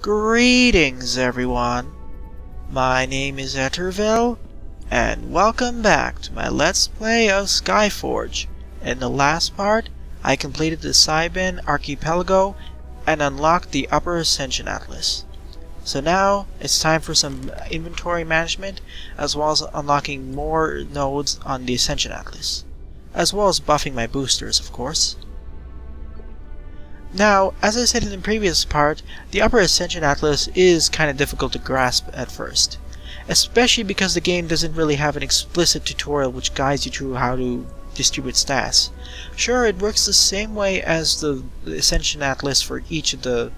Greetings everyone, my name is Etterville, and welcome back to my Let's Play of Skyforge. In the last part, I completed the Cyben Archipelago and unlocked the Upper Ascension Atlas. So now, it's time for some inventory management, as well as unlocking more nodes on the Ascension Atlas, as well as buffing my boosters, of course. Now, as I said in the previous part, the Upper Ascension Atlas is kind of difficult to grasp at first, especially because the game doesn't really have an explicit tutorial which guides you through how to distribute stats. Sure, it works the same way as the Ascension Atlas for each of the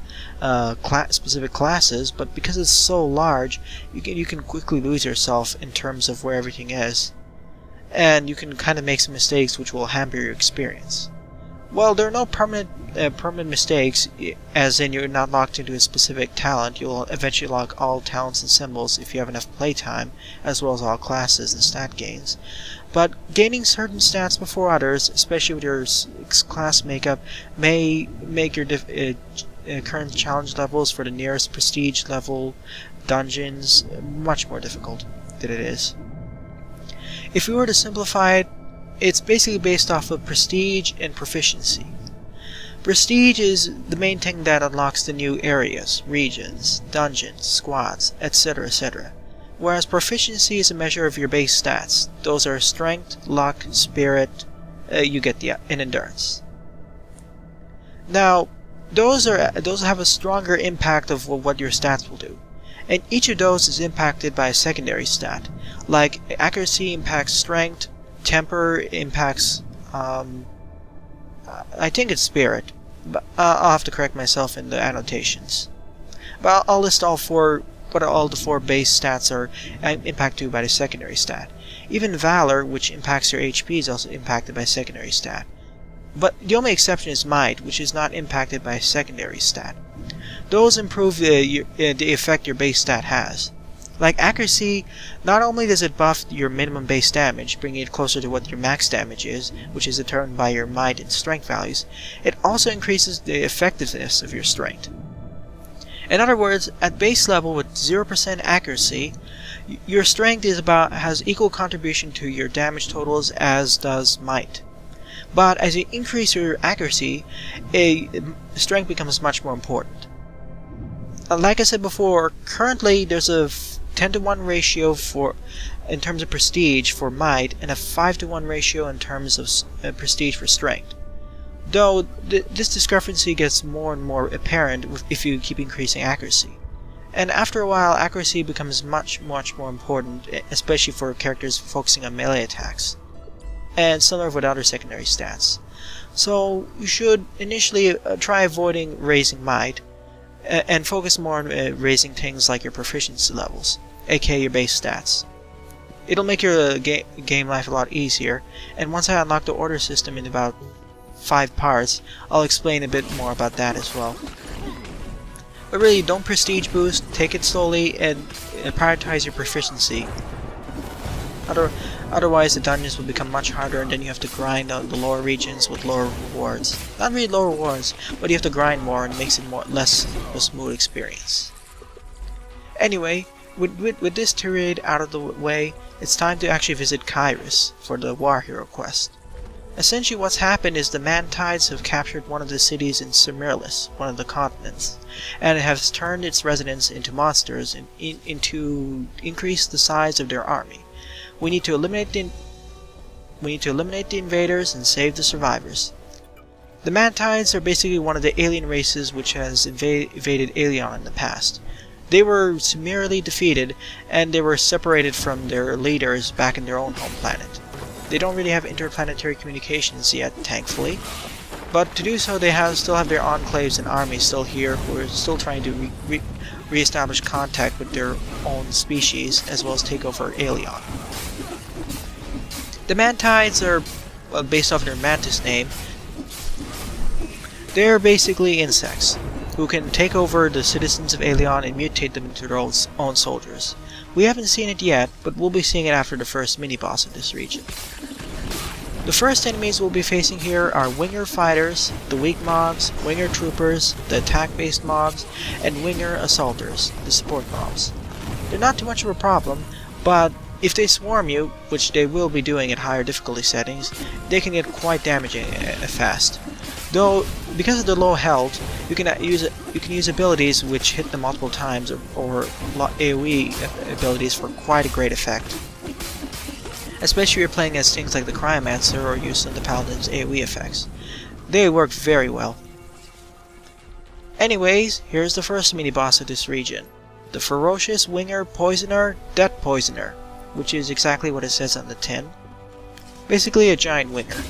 specific classes, but because it's so large, you can quickly lose yourself in terms of where everything is, and you can kind of make some mistakes which will hamper your experience. Well, there are no permanent mistakes, as in you're not locked into a specific talent. You'll eventually lock all talents and symbols if you have enough playtime, as well as all classes and stat gains. But gaining certain stats before others, especially with your class makeup, may make your current challenge levels for the nearest prestige level dungeons much more difficult than it is. If we were to simplify it, it's basically based off of prestige and proficiency. Prestige is the main thing that unlocks the new areas, regions, dungeons, squads, etc., etc. Whereas proficiency is a measure of your base stats. Those are strength, luck, spirit, and endurance. Now, those have a stronger impact of what your stats will do. And each of those is impacted by a secondary stat. Like, accuracy impacts strength, temper impacts, I think it's spirit, but I'll have to correct myself in the annotations. But I'll list all the four base stats are impacted by the secondary stat. Even Valor, which impacts your HP, is also impacted by secondary stat. But the only exception is Might, which is not impacted by a secondary stat. Those improve the effect your base stat has. Like accuracy, not only does it buff your minimum base damage, bringing it closer to what your max damage is, which is determined by your might and strength values, it also increases the effectiveness of your strength. In other words, at base level with 0% accuracy, your strength has equal contribution to your damage totals as does might. But as you increase your accuracy, strength becomes much more important. Like I said before, currently there's a 10-to-1 ratio in terms of prestige for might, and a 5-to-1 ratio in terms of prestige for strength. Though this discrepancy gets more and more apparent if you keep increasing accuracy. And after a while, accuracy becomes much more important, especially for characters focusing on melee attacks, and similar with other secondary stats. So you should initially try avoiding raising might, and focus more on raising things like your proficiency levels, aka your base stats. It'll make your game life a lot easier, and once I unlock the order system in about 5 parts, I'll explain a bit more about that as well. But really, don't prestige boost, take it slowly, and prioritize your proficiency. Otherwise the dungeons will become much harder, and then you have to grind out the lower regions with lower rewards. Not really lower rewards, but you have to grind more, and it makes it less of a smooth experience. Anyway, with this tirade out of the way, it's time to actually visit Kyris for the War Hero quest. Essentially what's happened is the Mantides have captured one of the cities in Semiralis, one of the continents, and it has turned its residents into monsters to increase the size of their army. We need to eliminate the invaders and save the survivors. The Mantides are basically one of the alien races which has invaded Aelion in the past. They were summarily defeated, and they were separated from their leaders back in their own home planet. They don't really have interplanetary communications yet, thankfully, but to do so they still have their enclaves and armies still here, who are still trying to re-establish contact with their own species, as well as take over Aelion. The Mantides are, well, based off their mantis name, they're basically insects, who can take over the citizens of Aelion and mutate them into their own soldiers. We haven't seen it yet, but we'll be seeing it after the first mini-boss of this region. The first enemies we'll be facing here are Winger Fighters, the weak mobs, Winger Troopers, the attack-based mobs, and Winger Assaulters, the support mobs. They're not too much of a problem, but if they swarm you, which they will be doing at higher difficulty settings, they can get quite damaging fast. Though, because of the low health, you can use abilities which hit them multiple times, or AoE abilities for quite a great effect. Especially if you're playing as things like the Cryomancer or using the Paladin's AoE effects. They work very well. Anyways, here's the first mini-boss of this region. The Ferocious Winger Poisoner Death Poisoner, which is exactly what it says on the tin. Basically a giant winger.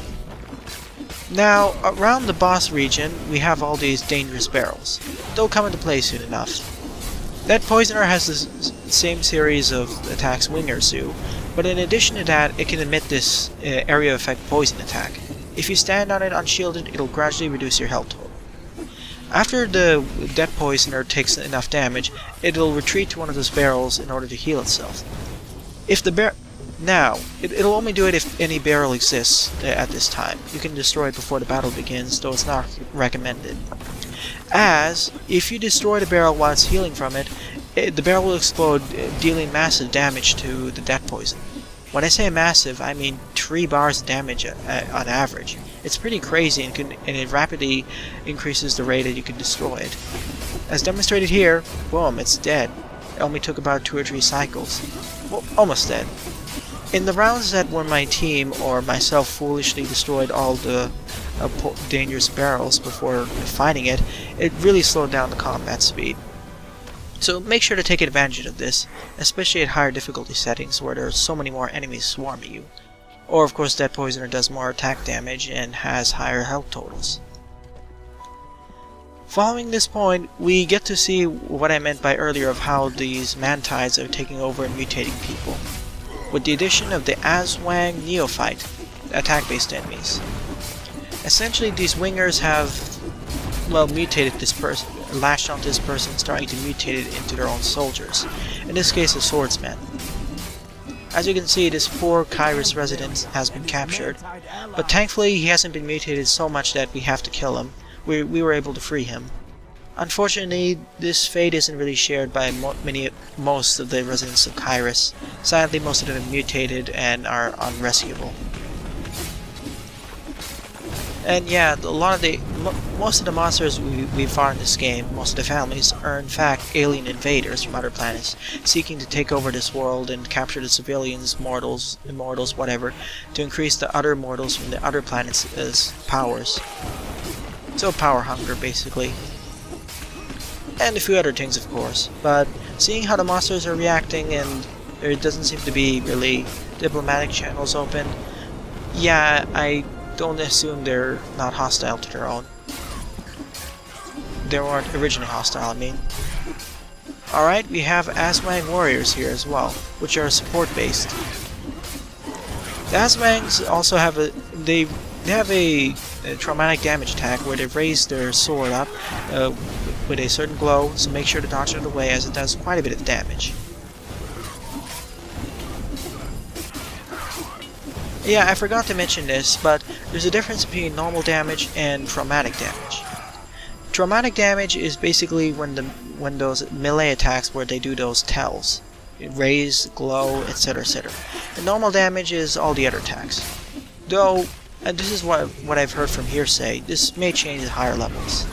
Now, around the boss region, we have all these dangerous barrels. They'll come into play soon enough. That Poisoner has the same series of attacks Wingers do, but in addition to that, it can emit this area effect poison attack. If you stand on it unshielded, it'll gradually reduce your health total. After the Death Poisoner takes enough damage, it'll retreat to one of those barrels in order to heal itself. If the it'll only do it if any barrel exists at this time. You can destroy it before the battle begins, though it's not recommended. As, if you destroy the barrel while it's healing from it, the barrel will explode, dealing massive damage to the death poison. When I say massive, I mean 3 bars of damage on average. It's pretty crazy, and it rapidly increases the rate that you can destroy it. As demonstrated here, boom, it's dead. It only took about 2 or 3 cycles. Well, almost dead. In the rounds that when my team or myself foolishly destroyed all the dangerous barrels before fighting it, it really slowed down the combat speed. So make sure to take advantage of this, especially at higher difficulty settings where there are so many more enemies swarming you. Or of course that Poisoner does more attack damage and has higher health totals. Following this point, we get to see what I meant by earlier of how these Mantides are taking over and mutating people. With the addition of the Aswang Neophyte, attack-based enemies. Essentially, these wingers have, well, mutated this person, latched onto this person, starting to mutate it into their own soldiers. In this case, a swordsman. As you can see, this poor Kyris resident has been captured, but thankfully he hasn't been mutated so much that we have to kill him. We were able to free him. Unfortunately, this fate isn't really shared by most of the residents of Kyris. Sadly, most of them are mutated and are unrescuable. And yeah, most of the monsters we fought in this game, most of the families, are in fact alien invaders from other planets, seeking to take over this world and capture the civilians, mortals, immortals, whatever, to increase the other mortals from the other planets as powers. So power hunger, basically. And a few other things, of course. But seeing how the monsters are reacting and there doesn't seem to be really diplomatic channels open, yeah, I don't assume they're not hostile to their own. They weren't originally hostile, I mean. Alright, we have Aswang warriors here as well, which are support based. The Aswangs also have they have a traumatic damage attack where they raise their sword up with a certain glow, so make sure to dodge it away as it does quite a bit of damage. Yeah, I forgot to mention this, but there's a difference between normal damage and traumatic damage. Traumatic damage is basically when those melee attacks where they do those tells. Raise, glow, etc, etc. And normal damage is all the other attacks. Though, and this is what I've heard from hearsay, this may change at higher levels.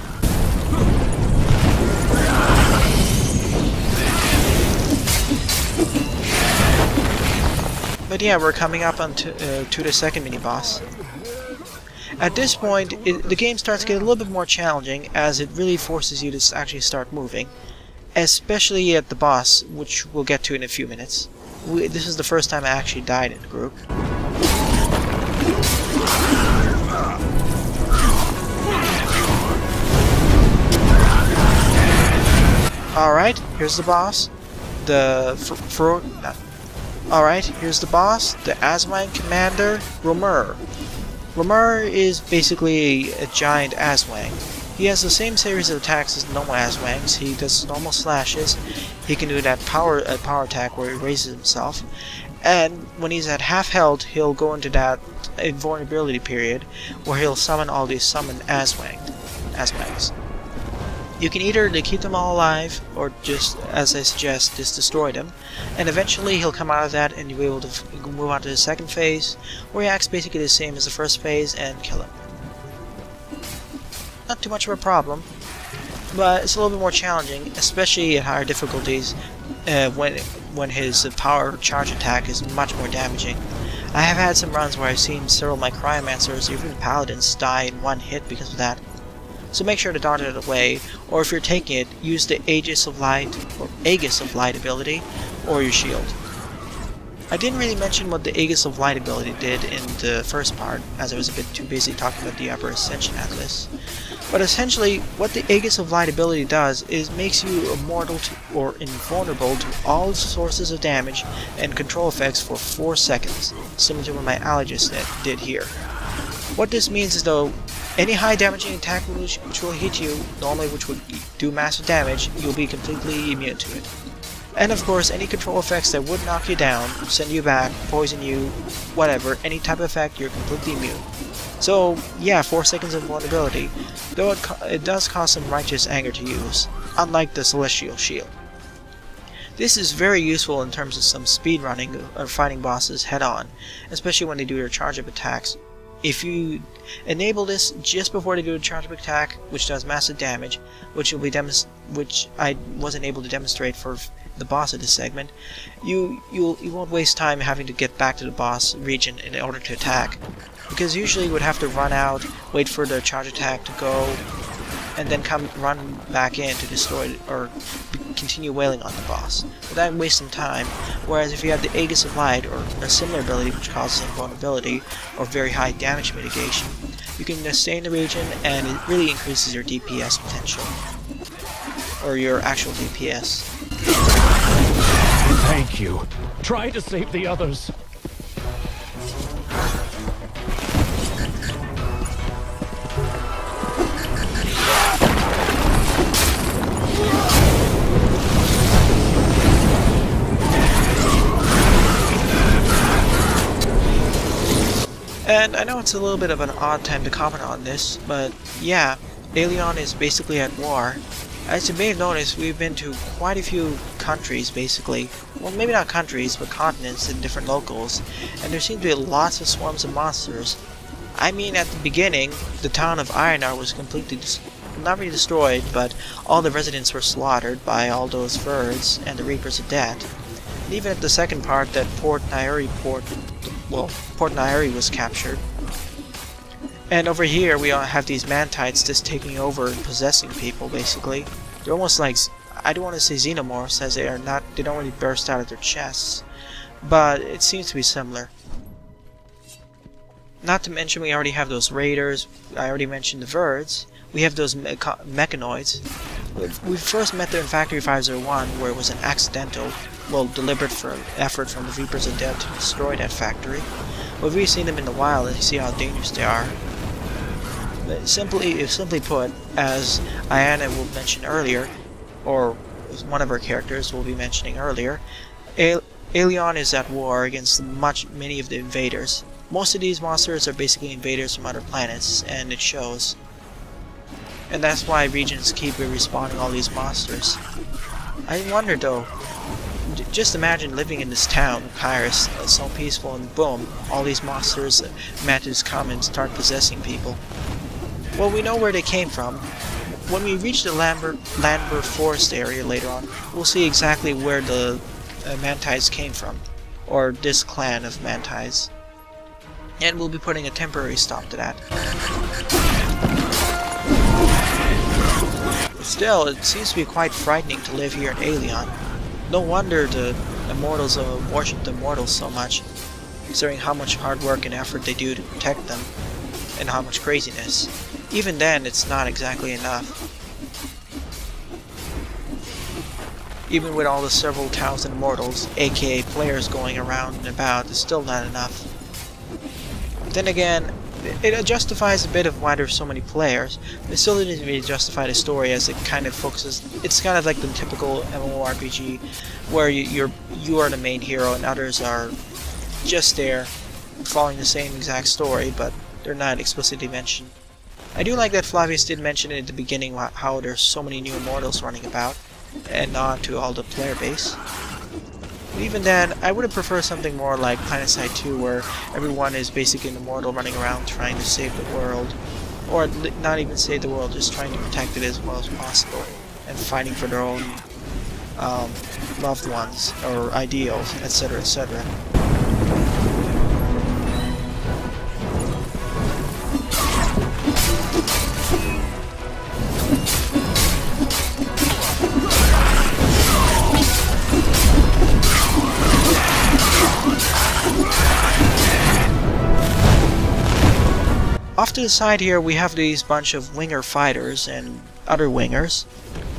But yeah, we're coming up on to the second mini-boss. At this point, the game starts to get a little bit more challenging as it really forces you to actually start moving. Especially at the boss, which we'll get to in a few minutes. This is the first time I actually died in the group. Alright, here's the boss. Alright, here's the boss, the Aswang Commander, Romur. Romur is basically a giant Aswang. He has the same series of attacks as normal Aswangs. He does normal slashes. He can do that power attack where he raises himself. And when he's at half health, he'll go into that invulnerability period where he'll summon all these summoned Aswangs. You can either keep them all alive, or just, as I suggest, just destroy them, and eventually he'll come out of that and you'll be able to move on to the second phase, where he acts basically the same as the first phase, and kill him. Not too much of a problem, but it's a little bit more challenging, especially at higher difficulties, when his power charge attack is much more damaging. I have had some runs where I've seen several of my Cryomancers, or even Paladins, die in one hit because of that. So make sure to dodge it away, or if you're taking it, use the Aegis of Light ability, or your shield. I didn't really mention what the Aegis of Light ability did in the first part, as I was a bit too busy talking about the Upper Ascension Atlas. But essentially, what the Aegis of Light ability does is makes you immortal to, or invulnerable to all sources of damage and control effects for 4 seconds, similar to what my Allods did here. What this means is, though, any high damaging attack which will hit you, normally which would do massive damage, you'll be completely immune to it. And of course, any control effects that would knock you down, send you back, poison you, whatever, any type of effect, you're completely immune. So yeah, 4 seconds of vulnerability, though it does cause some righteous anger to use, unlike the Celestial Shield. This is very useful in terms of some speedrunning or fighting bosses head-on, especially when they do their charge-up attacks. If you enable this just before they do a charge-up attack, which does massive damage, which I wasn't able to demonstrate for the boss of this segment, you won't waste time having to get back to the boss region in order to attack, because usually you would have to run out, wait for the charge attack to go, and then run back in to destroy it, or continue wailing on the boss. But that wastes some time, whereas if you have the Aegis of Light, or a similar ability which causes invulnerability, or very high damage mitigation, you can stay in the region, and it really increases your DPS potential. Or your actual DPS. Thank you. Try to save the others. And I know it's a little bit of an odd time to comment on this, but yeah, Alliod is basically at war. As you may have noticed, we've been to quite a few countries, basically. Well, maybe not countries, but continents and different locals, and there seem to be lots of swarms of monsters. I mean, at the beginning, the town of Ironar was completely not really destroyed, but all the residents were slaughtered by all those birds and the Reapers of Death. And even at the second part, that Port Nairi was captured. And over here we all have these Mantides just taking over and possessing people, basically. They're almost like, I don't want to say xenomorphs, as they don't really burst out of their chests, but it seems to be similar. Not to mention we already have those raiders, I already mentioned the Verds, we have those mechanoids. We first met them in Factory 501, where it was an accidental, well, deliberate effort from the Reapers of Death to destroy that factory. But we've seen them in the wild and see how dangerous they are. But simply put, as Ayana will mention earlier, or one of her characters will be mentioning earlier, Alliod is at war against many of the invaders. Most of these monsters are basically invaders from other planets, and it shows. And that's why regions keep respawning all these monsters. I wonder though, just imagine living in this town, Kyris, so peaceful, and boom, all these monsters, Mantides come and start possessing people. Well, we know where they came from. When we reach the Lambert Forest area later on, we'll see exactly where the Mantides came from, or this clan of Mantides. And we'll be putting a temporary stop to that. Still, it seems to be quite frightening to live here in Alliod. No wonder the Immortals worship the Immortals so much, considering how much hard work and effort they do to protect them, and how much craziness. Even then, it's not exactly enough. Even with all the several thousand Immortals, aka players, going around and about, it's still not enough. Then again, it justifies a bit of why there's so many players. It still didn't really justify the story, as it kind of focuses. It's kind of like the typical MMORPG, where you are the main hero and others are just there, following the same exact story, but they're not explicitly mentioned. I do like that Flavius did mention at the beginning how there's so many new immortals running about, and nod to all the player base. But even then, I would have preferred something more like PlanetSide 2, where everyone is basically an immortal running around trying to save the world, or not even save the world, just trying to protect it as well as possible, and fighting for their own loved ones or ideals, etc., etc. Off to the side here, we have these bunch of winger fighters and other wingers.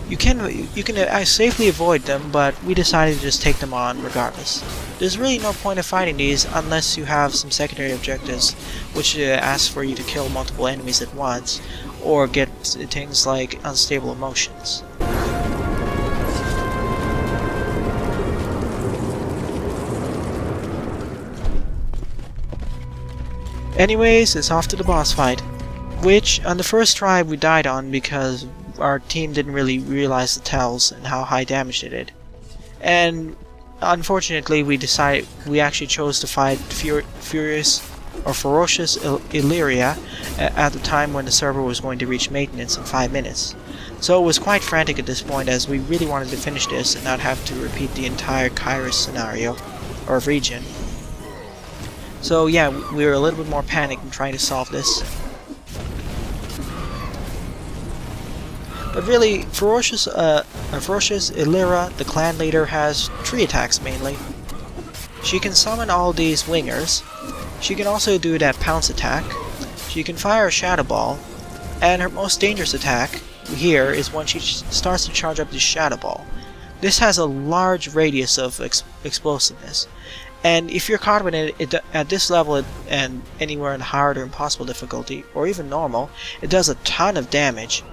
You can safely avoid them, but we decided to just take them on regardless. There's really no point of fighting these unless you have some secondary objectives, which ask for you to kill multiple enemies at once, or get things like unstable emotions. Anyways, it's off to the boss fight, which on the first try we died on because our team didn't really realize the tells and how high damage they did. And unfortunately we actually chose to fight Ferocious Illyria at the time when the server was going to reach maintenance in 5 minutes. So it was quite frantic at this point, as we really wanted to finish this and not have to repeat the entire Kyris scenario, or region. So yeah, we were a little bit more panicked in trying to solve this. But really, Ferocious Illyria, the clan leader, has 3 attacks mainly. She can summon all these wingers. She can also do that pounce attack. She can fire a shadow ball, and her most dangerous attack here is when she starts to charge up the shadow ball. This has a large radius of explosiveness. And if you're caught with it at this level and anywhere in hard or impossible difficulty, or even normal, it does a ton of damage.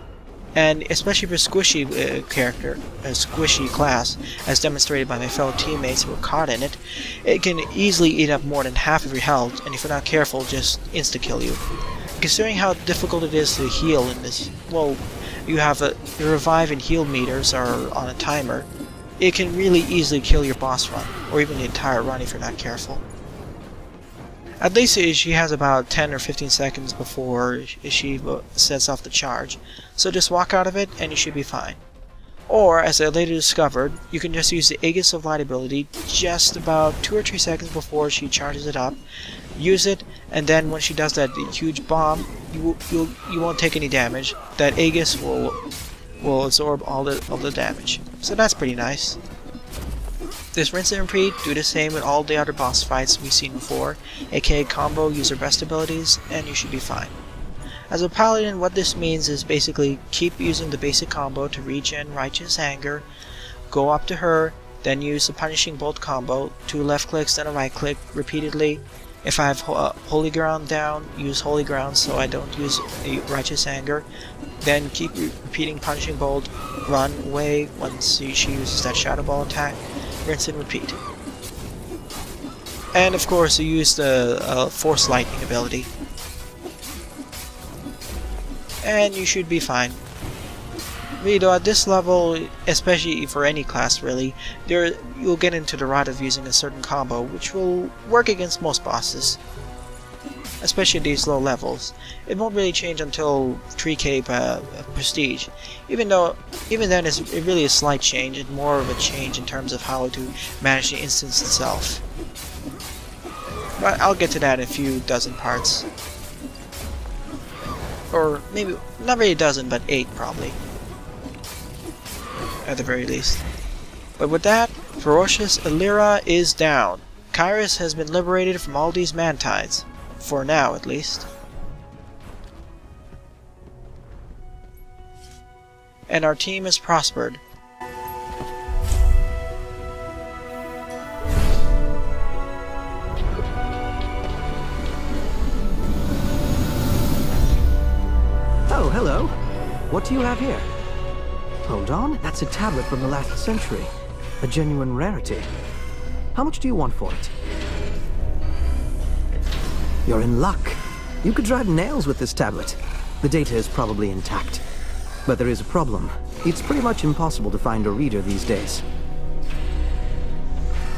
And especially for a squishy character, a squishy class, as demonstrated by my fellow teammates who were caught in it, it can easily eat up more than half of your health, and if you're not careful, just insta-kill you. Considering how difficult it is to heal in this, well, you have your revive and heal meters are on a timer. It can really easily kill your boss run, or even the entire run if you're not careful. At least she has about 10 or 15 seconds before she sets off the charge, so just walk out of it and you should be fine. Or, as I later discovered, you can just use the Aegis of Light ability just about 2 or 3 seconds before she charges it up, use it, and then when she does that huge bomb, you won't take any damage. That Aegis will absorb all the damage. So that's pretty nice. This rinse and repeat, do the same with all the other boss fights we've seen before, aka combo, use your best abilities, and you should be fine. As a paladin, what this means is basically keep using the basic combo to regen Righteous Anger, go up to her, then use the Punishing Bolt combo, 2 left clicks then a right click repeatedly. If I have Holy Ground down, use Holy Ground so I don't use a Righteous Anger. Then keep repeating Punishing Bolt, run away once she uses that Shadow Ball attack, rinse and repeat. And of course you use the Force Lightning ability. And you should be fine. Really though, at this level, especially for any class really, you'll get into the rut of using a certain combo, which will work against most bosses, especially at these low levels. It won't really change until 3k prestige, even then it's really a slight change, and more of a change in terms of how to manage the instance itself. But I'll get to that in a few dozen parts. Or maybe, not really a dozen, but 8 probably. At the very least. But with that, Ferocious Illyria is down. Kyris has been liberated from all these Mantides. For now, at least. And our team has prospered. hello. What do you have here? Hold on, that's a tablet from the last century. A genuine rarity. How much do you want for it? You're in luck. You could drive nails with this tablet. The data is probably intact. But there is a problem. It's pretty much impossible to find a reader these days.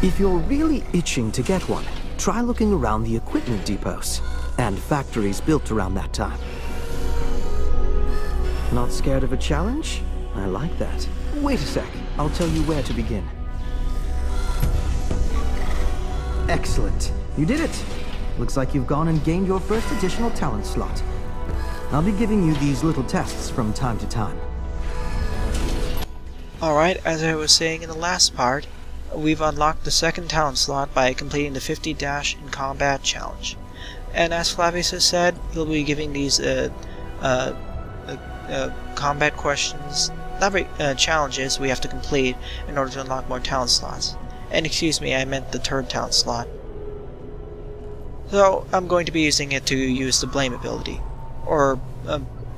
If you're really itching to get one, try looking around the equipment depots and factories built around that time. Not scared of a challenge? I like that. Wait a sec. I'll tell you where to begin. Excellent. You did it. Looks like you've gone and gained your first additional talent slot. I'll be giving you these little tests from time to time. Alright, as I was saying in the last part, we've unlocked the second talent slot by completing the 50 dash in combat challenge. And as Flavius has said, he'll be giving these combat questions, challenges we have to complete in order to unlock more talent slots. And excuse me, I meant the third talent slot. So I'm going to be using it to use the blame ability, or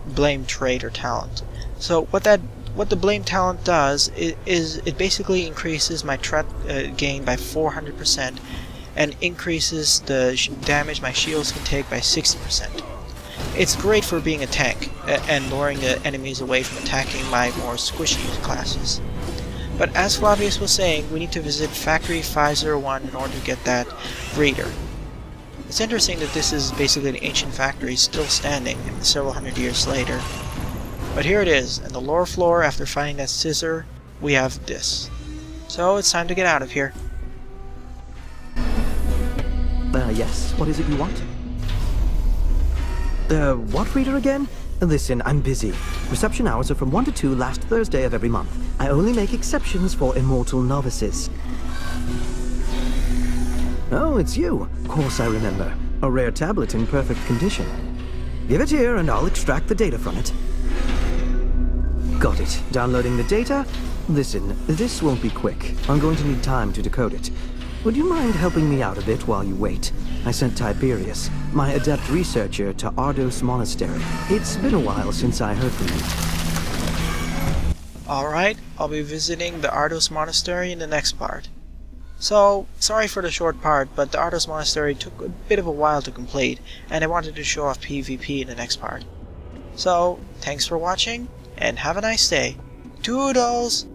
blame trait or talent. So what the blame talent does is it basically increases my threat gain by 400% and increases the damage my shields can take by 60%. It's great for being a tank and luring the enemies away from attacking my more squishy classes. But as Flavius was saying, we need to visit Factory 501 in order to get that reader. It's interesting that this is basically an ancient factory still standing several hundred years later. But here it is, and the lower floor, after finding that scissor, we have this. So it's time to get out of here. Yes, what is it you want? What reader again? Listen, I'm busy. Reception hours are from 1 to 2 last Thursday of every month. I only make exceptions for immortal novices. Oh, it's you. Of course I remember. A rare tablet in perfect condition. Give it here and I'll extract the data from it. Got it. Downloading the data? Listen, this won't be quick. I'm going to need time to decode it. Would you mind helping me out a bit while you wait? I sent Tiberius, my adept researcher, to Ardos Monastery. It's been a while since I heard from him. Alright, I'll be visiting the Ardos Monastery in the next part. So, sorry for the short part, but the Ardos Monastery took a bit of a while to complete, and I wanted to show off PvP in the next part. So, thanks for watching, and have a nice day. Toodles!